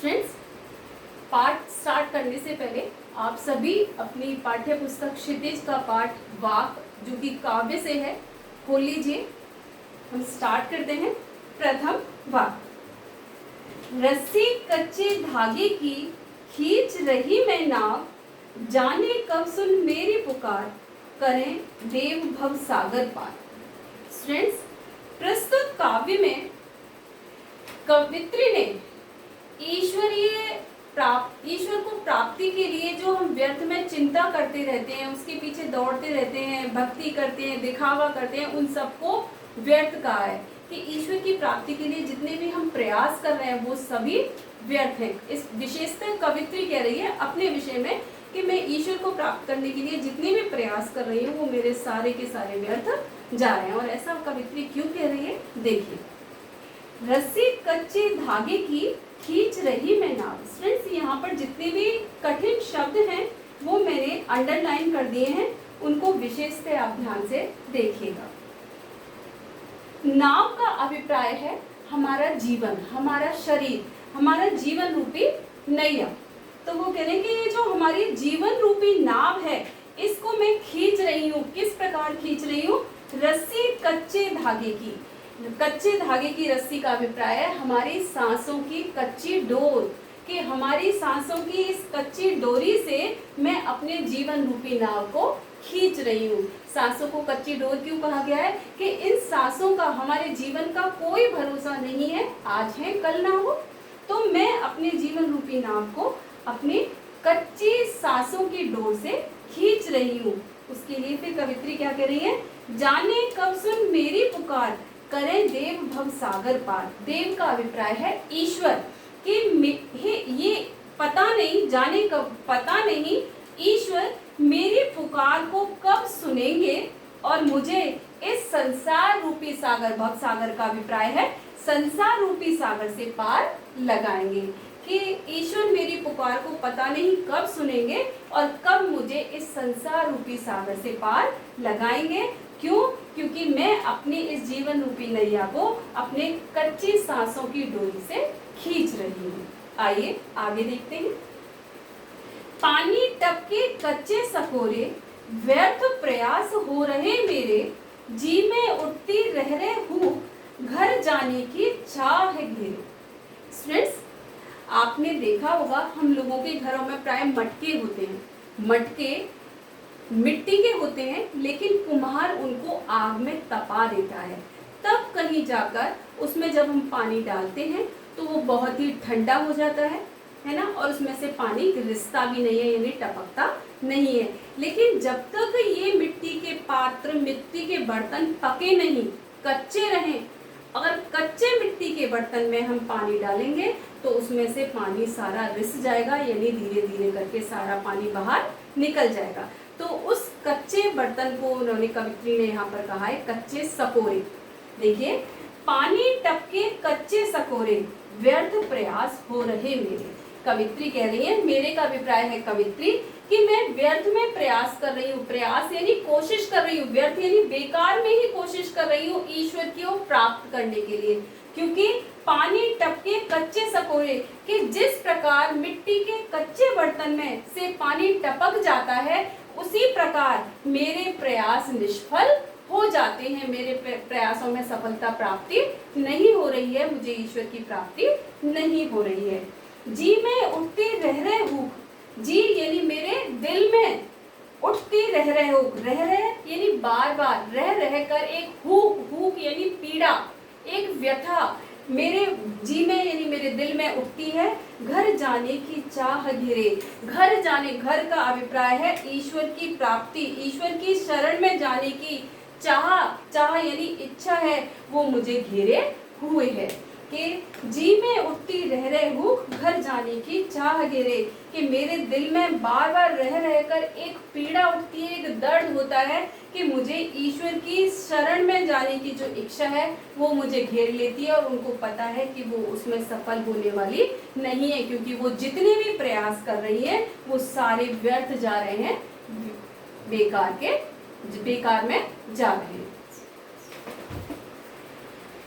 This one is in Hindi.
स्टूडेंट्स, पाठ स्टार्ट करने से पहले आप सभी अपनी पाठ्य पुस्तक क्षितिज का पाठ वाक जो कि काव्य से है खोल लीजिए। हम स्टार्ट करते हैं। प्रथम वाक। रस्सी कच्चे धागे की खींच रही मैं नाव, जाने कब सुन मेरी पुकार, करें देव भव सागर पार। स्टूडेंट्स, प्रस्तुत काव्य में कवित्री ने ईश्वर को प्राप्ति के लिए जो हम व्यर्थ में चिंता करते रहते हैं, उसके पीछे दौड़ते रहते हैं, भक्ति करते हैं, दिखावा करते हैं, उन सबको व्यर्थ कहा है कि ईश्वर की प्राप्ति के लिए जितने भी हम प्रयास कर रहे हैं वो सभी व्यर्थ हैं। इस विशेषता कवित्री कह रही है अपने विषय में कि मैं ईश्वर को प्राप्त करने के लिए जितने भी प्रयास कर रही हूँ वो मेरे सारे के सारे व्यर्थ जा रहे हैं। और ऐसा कवित्री क्यों कह रही है, देखिए। रस्सी कच्चे धागे की खींच रही मैं नाव। फ्रेंड्स, यहाँ पर जितने भी कठिन शब्द हैं वो मैंने अंडरलाइन कर दिए हैं, उनको विशेषतः आप ध्यान से देखिएगा। नाव का अभिप्राय है हमारा जीवन, हमारा शरीर, हमारा जीवन रूपी नैया। तो वो कह रहे हैं कि ये जो हमारी जीवन रूपी नाव है इसको मैं खींच रही हूँ। किस प्रकार खींच रही हूँ? रस्सी कच्चे धागे की। कच्चे धागे की रस्सी का अभिप्राय है हमारी सांसों की कच्ची डोर, कि हमारी सांसों की इस कच्ची डोरी से मैं अपने जीवन रूपी नाव को खींच रही हूँ। सांसों को कच्ची डोर क्यों कहा गया है? कि इन सांसों का हमारे जीवन का कोई भरोसा नहीं है, आज है कल ना हो। तो मैं अपने जीवन रूपी नाव को अपनी कच्ची सांसों की डोर से खींच रही हूँ। उसके लिए फिर कवित्री क्या कह रही है? जाने कब सुन मेरी पुकार, करें देव भव सागर पार। देव का अभिप्राय है ईश्वर, कि ये पता नहीं, जाने कब, पता नहीं ईश्वर मेरी पुकार को कब सुनेंगे और मुझे इस संसार रूपी सागर, भव सागर का अभिप्राय है संसार रूपी सागर से पार लगाएंगे। कि ईश्वर मेरी पुकार को पता नहीं कब सुनेंगे और कब मुझे इस संसार रूपी सागर से पार लगाएंगे। क्यों? क्योंकि मैं अपनी इस जीवन रूपी नैया को अपने कच्ची सांसों की डोरी से खींच रही हूँ। आइए आगे देखते हैं। पानी टपके कच्चे सकोरे, व्यर्थ प्रयास हो रहे मेरे, जी में उठती रह रहे हूँ, घर जाने की चाह है घेरे। स्टूडेंट्स, आपने देखा होगा हम लोगों के घरों में प्राय मटके होते हैं। मटके मिट्टी के होते हैं लेकिन कुम्हार उनको आग में तपा देता है, तब कहीं जाकर उसमें जब हम पानी डालते हैं तो वो बहुत ही ठंडा हो जाता है ना, और उसमें से पानी रिसता भी नहीं है, यानी टपकता नहीं है। लेकिन जब तक ये मिट्टी के पात्र, मिट्टी के बर्तन पके नहीं, कच्चे रहें, अगर कच्चे मिट्टी के बर्तन में हम पानी डालेंगे तो उसमें से पानी सारा रिस जाएगा, यानी धीरे धीरे करके सारा पानी बाहर निकल जाएगा। तो उस कच्चे बर्तन को उन्होंने, कवित्री ने यहाँ पर कहा है कच्चे सकोरे। देखिए, पानी टपके कच्चे सकोरे, व्यर्थ प्रयास हो रहे मेरे। कवित्री कह रही है, मेरे का अभिप्राय है कवित्री कि मैं व्यर्थ में प्रयास कर रही हूँ। प्रयास यानी कोशिश कर रही हूँ, व्यर्थ यानी बेकार में ही कोशिश कर रही हूँ ईश्वर को प्राप्त करने के लिए। क्योंकि पानी टपके कच्चे सकोरे, कि जिस प्रकार मिट्टी के कच्चे बर्तन में से पानी टपक जाता है उसी प्रकार मेरे प्रयास निष्फल हो जाते हैं। मेरे प्रयासों में सफलता प्राप्ति नहीं हो रही है, मुझे ईश्वर की प्राप्ति नहीं हो रही है। जी में उठती रह रहे हूँ, जी यानी मेरे दिल में उठती रह रहे हो, रह रहे यानी बार बार, रह कर एक हुक यानी पीड़ा, एक व्यथा मेरे जी में यानी मेरे दिल में उठती है। घर जाने की चाह घेरे। घर जाने, घर का अभिप्राय है ईश्वर की प्राप्ति, ईश्वर की शरण में जाने की चाह यानी इच्छा है, वो मुझे घेरे हुए है। कि जी में उठती रह रहे हूँ, घर जाने की चाह घेरे, कि मेरे दिल में बार बार रह कर एक पीड़ा उठती है, एक दर्द होता है कि मुझे ईश्वर की शरण में जाने की जो इच्छा है वो मुझे घेर लेती है, और उनको पता है कि वो उसमें सफल होने वाली नहीं है, क्योंकि वो जितने भी प्रयास कर रही है वो सारे व्यर्थ जा रहे हैं, बेकार में जा रहे हैं।